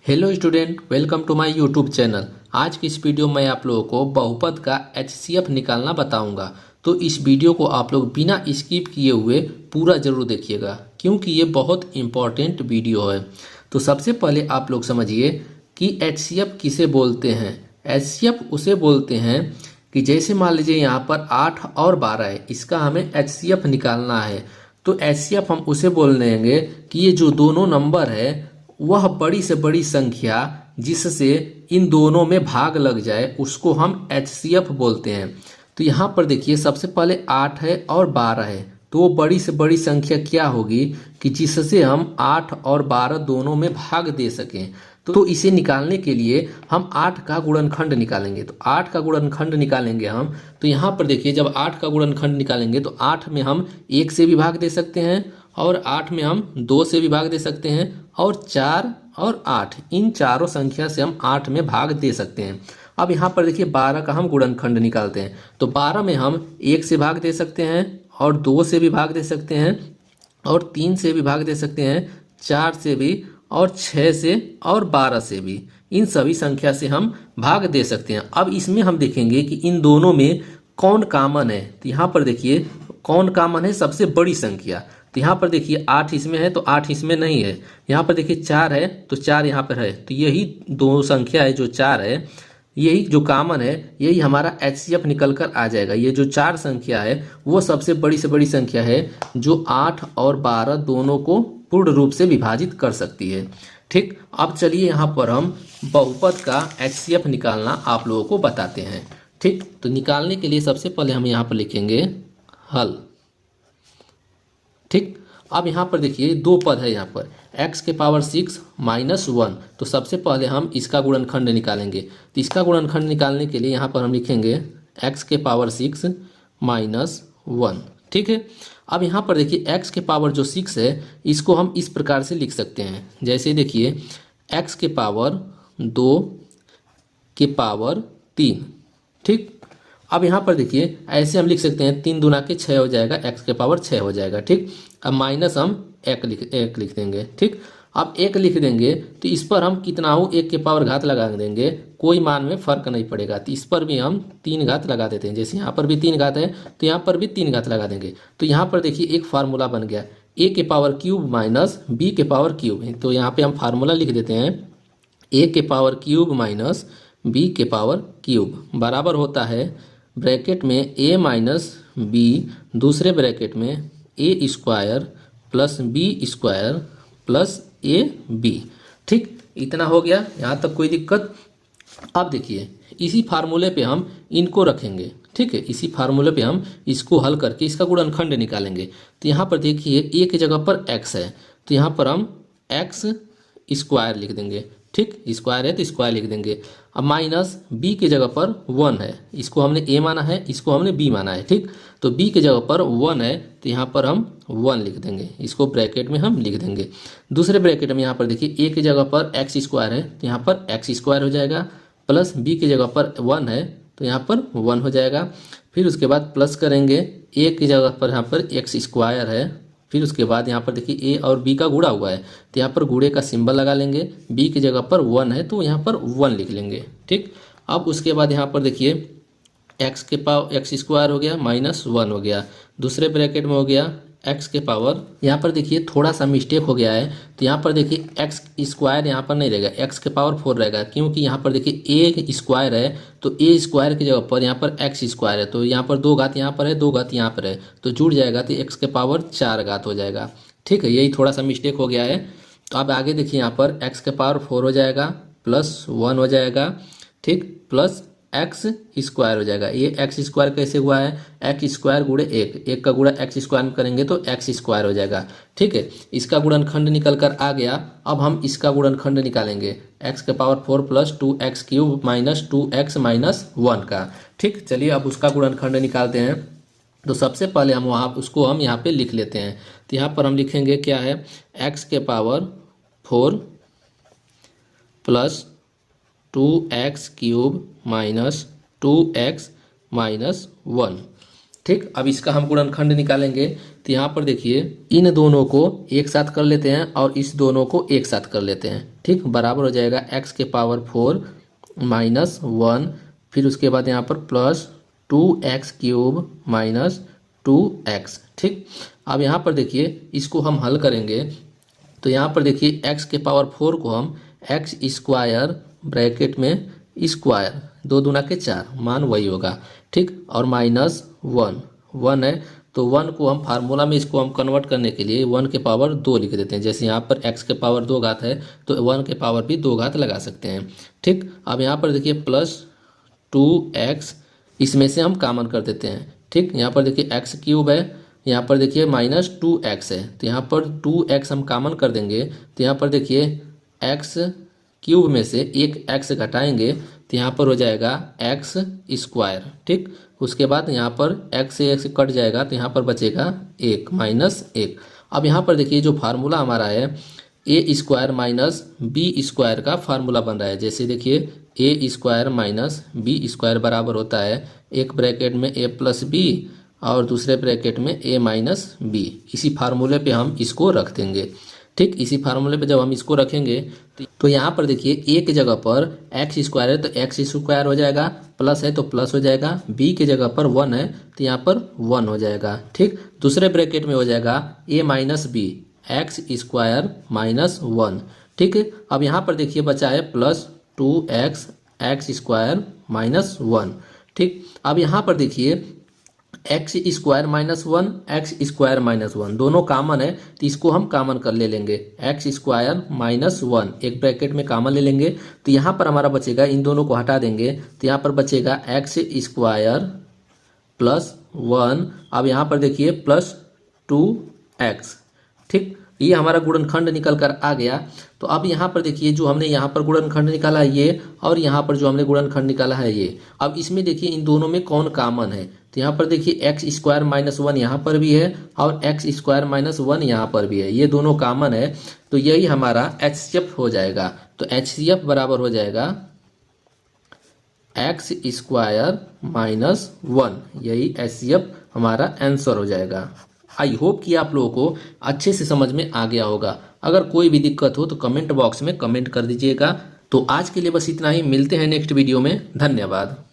Hello student, welcome to my YouTube channel. आज की इस वीडियो में आप लोगों को बहुपद का एचसीएफ निकालना बताऊंगा। तो इस वीडियो को आप लोग बिना स्किप किए हुए पूरा जरूर देखिएगा, क्योंकि ये बहुत इम्पॉर्टेंट वीडियो है। तो सबसे पहले आप लोग समझिए कि एचसीएफ किसे बोलते हैं। एचसीएफ उसे बोलते हैं कि जैसे मान लीजिए यहाँ पर 8 और 12 है, इसका हमें एचसीएफ निकालना है। तो एचसीएफ हम उसे बोल देंगे कि ये जो दोनों नंबर है वह बड़ी से बड़ी संख्या जिससे इन दोनों में भाग लग जाए उसको हम एचसीएफ बोलते हैं। तो यहाँ पर देखिए, सबसे पहले 8 है और 12 है, तो वो बड़ी से बड़ी संख्या क्या होगी कि जिससे हम 8 और 12 दोनों में भाग दे सकें। तो इसे निकालने के लिए हम 8 का गुणनखंड निकालेंगे। तो 8 का गुणनखंड निकालेंगे हम, तो यहाँ पर देखिए, जब 8 का गुणनखंड निकालेंगे तो 8 में हम 1 से भी भाग दे सकते हैं, और 8 में हम 2 से भी भाग दे सकते हैं, और 4 और 8 इन चारों संख्या से हम 8 में भाग दे सकते हैं। अब यहाँ पर देखिए 12 का हम गुणनखंड निकालते हैं। तो 12 में हम 1 से भाग दे सकते हैं, और 2 से भी भाग दे सकते हैं, और 3 से भी भाग दे सकते हैं, 4 से भी, और 6 से, और 12 से भी। इन सभी संख्या से हम भाग दे सकते हैं। अब इसमें हम देखेंगे कि इन दोनों में कौन कॉमन है। तो यहाँ पर देखिए कौन कॉमन है, सबसे बड़ी संख्या। तो यहाँ पर देखिए 8 इसमें है तो 8 इसमें नहीं है। यहाँ पर देखिए 4 है तो 4 यहाँ पर है। तो यही दो संख्या है जो 4 है, यही जो कॉमन है, यही हमारा एचसीएफ निकल कर आ जाएगा। ये जो 4 संख्या है वो सबसे बड़ी से बड़ी संख्या है जो 8 और 12 दोनों को पूर्ण रूप से विभाजित कर सकती है। ठीक, अब चलिए यहाँ पर हम बहुपद का एचसीएफ निकालना आप लोगों को बताते हैं। ठीक, तो निकालने के लिए सबसे पहले हम यहाँ पर लिखेंगे हल। ठीक, अब यहाँ पर देखिए दो पद है यहाँ पर, x के पावर 6 माइनस 1। तो सबसे पहले हम इसका गुणनखंड निकालेंगे। तो इसका गुणनखंड निकालने के लिए यहाँ पर हम लिखेंगे x के पावर 6 माइनस 1। ठीक है, अब यहाँ पर देखिए x के पावर जो 6 है इसको हम इस प्रकार से लिख सकते हैं। जैसे देखिए x के पावर 2 के पावर 3। ठीक, अब यहाँ पर देखिए ऐसे हम लिख सकते हैं 3 दूना के 6 हो जाएगा, x के पावर 6 हो जाएगा। ठीक, अब माइनस हम 1 लिख देंगे। ठीक, अब 1 लिख देंगे तो इस पर हम कितना हो 1 के पावर घात लगा देंगे, कोई मान में फर्क नहीं पड़ेगा। तो इस पर भी हम 3 घात लगा देते हैं। जैसे यहाँ पर भी 3 घात है तो यहाँ पर भी 3 घात लगा देंगे। तो यहाँ पर देखिए एक फार्मूला बन गया, a के पावर क्यूब माइनस b के पावर क्यूब। तो यहाँ पे हम फार्मूला लिख देते हैं a के पावर क्यूब माइनस b के पावर क्यूब बराबर होता है ब्रैकेट में a माइनस बी, दूसरे ब्रैकेट में a square plus b square plus a b. ठीक, इतना हो गया, यहाँ तक कोई दिक्कत। अब देखिए इसी फार्मूले पे हम इनको रखेंगे। ठीक है, इसी फार्मूले पे हम इसको हल करके इसका गुणनखंड निकालेंगे। तो यहाँ पर देखिए a की जगह पर x है, तो यहाँ पर हम x स्क्वायर लिख देंगे। ठीक, स्क्वायर है तो स्क्वायर लिख देंगे। अब माइनस b की जगह पर 1 है, इसको हमने a माना है, इसको हमने b माना है। ठीक, तो b की जगह पर 1 है तो यहाँ पर हम 1 लिख देंगे, इसको ब्रैकेट में हम लिख देंगे। दूसरे ब्रैकेट में यहाँ पर देखिए a की जगह पर x स्क्वायर है तो यहाँ पर x स्क्वायर हो जाएगा, प्लस b की जगह पर 1 है तो यहाँ पर 1 हो जाएगा। फिर उसके बाद प्लस करेंगे, a की जगह पर यहाँ पर x स्क्वायर है, फिर उसके बाद यहाँ पर देखिए a और b का गुणा हुआ है तो यहाँ पर गुणे का सिंबल लगा लेंगे। b की जगह पर 1 है तो यहाँ पर 1 लिख लेंगे। ठीक, अब उसके बाद यहाँ पर देखिए x के पावर x स्क्वायर हो गया माइनस 1 हो गया, दूसरे ब्रैकेट में हो गया x के पावर, यहाँ पर देखिए थोड़ा सा मिस्टेक हो गया है। तो यहाँ पर देखिए x स्क्वायर यहाँ पर नहीं रहेगा, x के पावर 4 रहेगा, क्योंकि यहाँ पर देखिए a स्क्वायर है तो a स्क्वायर की जगह पर यहाँ पर x स्क्वायर है। तो यहाँ पर 2 घात यहाँ पर है, 2 घात यहाँ पर है, तो जुड़ जाएगा तो x के पावर 4 घात हो जाएगा। ठीक है, यही थोड़ा सा मिस्टेक हो गया है। तो अब आगे देखिए यहाँ पर x के पावर 4 हो जाएगा प्लस 1 हो जाएगा। ठीक, प्लस एक्स स्क्वायर हो जाएगा। ये एक्स स्क्वायर कैसे हुआ है, एक्स स्क्वायर गुणे 1, 1 का गुणा एक्स स्क्वायर में करेंगे तो एक्स स्क्वायर हो जाएगा। ठीक है, इसका गुणनखंड निकल कर आ गया। अब हम इसका गुणनखंड निकालेंगे एक्स के power 4 plus 2x cube minus 2x minus 1 का। ठीक, चलिए अब उसका गुणनखंड निकालते हैं। तो सबसे पहले हम वहाँ उसको हम यहाँ पे लिख लेते हैं। तो यहाँ पर हम लिखेंगे क्या है, एक्स के power 4 plus 2x cube minus 2x minus 1। ठीक, अब इसका हम गुणनखंड निकालेंगे। तो यहाँ पर देखिए इन दोनों को एक साथ कर लेते हैं और इस दोनों को एक साथ कर लेते हैं। ठीक, बराबर हो जाएगा एक्स के पावर 4 माइनस 1, फिर उसके बाद यहाँ पर plus 2x cube minus 2x। ठीक, अब यहाँ पर देखिए इसको हम हल करेंगे तो यहाँ पर देखिए x के पावर 4 को हम एक्स स्क्वायर ब्रैकेट में स्क्वायर 2 दूना के 4 मान वही होगा। ठीक, और माइनस 1 है तो 1 को हम फार्मूला में इसको हम कन्वर्ट करने के लिए 1 के पावर 2 लिख देते हैं। जैसे यहाँ पर x के पावर 2 घात है तो 1 के पावर भी 2 घात लगा सकते हैं। ठीक, अब यहाँ पर देखिए प्लस 2x, इसमें से हम कॉमन कर देते हैं। ठीक, यहाँ पर देखिए x क्यूब है, यहाँ पर देखिए माइनस 2x है तो यहाँ पर 2x हम कॉमन कर देंगे तो यहाँ पर देखिए x क्यूब में से एक x घटाएंगे तो यहाँ पर हो जाएगा x स्क्वायर। ठीक, उसके बाद यहाँ पर x से x कट जाएगा तो यहाँ पर बचेगा 1 माइनस 1। अब यहाँ पर देखिए जो फार्मूला हमारा है ए स्क्वायर माइनस बी स्क्वायर का फार्मूला बन रहा है। जैसे देखिए ए स्क्वायर माइनस बी स्क्वायर बराबर होता है एक ब्रैकेट में a प्लस बी और दूसरे ब्रैकेट में a माइनस बी। इसी फार्मूले पे हम इसको रख देंगे। ठीक, इसी फार्मूले पे जब हम इसको रखेंगे तो यहाँ पर देखिए a की जगह पर एक्स स्क्वायर है तो एक्स स्क्वायर हो जाएगा, प्लस है तो प्लस हो जाएगा, b की जगह पर 1 है तो यहाँ पर 1 हो जाएगा। ठीक, दूसरे ब्रैकेट में हो जाएगा a minus b x square minus 1। ठीक है, अब यहाँ पर देखिए बचा है plus 2x x square minus 1। ठीक, अब यहाँ पर देखिए x square minus 1 x square minus 1 दोनों कॉमन है तो इसको हम कॉमन कर ले लेंगे। एक्स स्क्वायर माइनस 1 एक ब्रैकेट में कॉमन ले लेंगे तो यहाँ पर हमारा बचेगा, इन दोनों को हटा देंगे तो यहाँ पर बचेगा एक्स स्क्वायर प्लस 1। अब यहाँ पर देखिए प्लस 2x। ठीक, ये हमारा गुणनखंड निकल कर आ गया। तो अब यहाँ पर देखिए जो हमने यहाँ पर गुणनखंड निकाला है ये, और यहाँ पर जो हमने गुणनखंड निकाला है ये। अब इसमें देखिए इन दोनों में कौन कॉमन है तो यहाँ पर देखिए एक्स स्क्वायर माइनस 1 यहाँ पर भी है और एक्स स्क्वायर माइनस 1 यहाँ पर भी है, ये दोनों कॉमन है तो यही हमारा HCF हो जाएगा। तो HCF बराबर हो जाएगा एक्स स्क्वायर माइनस 1, यही HCF हमारा आंसर हो जाएगा। आई होप कि आप लोगों को अच्छे से समझ में आ गया होगा। अगर कोई भी दिक्कत हो तो कमेंट बॉक्स में कमेंट कर दीजिएगा। तो आज के लिए बस इतना ही, मिलते हैं नेक्स्ट वीडियो में। धन्यवाद।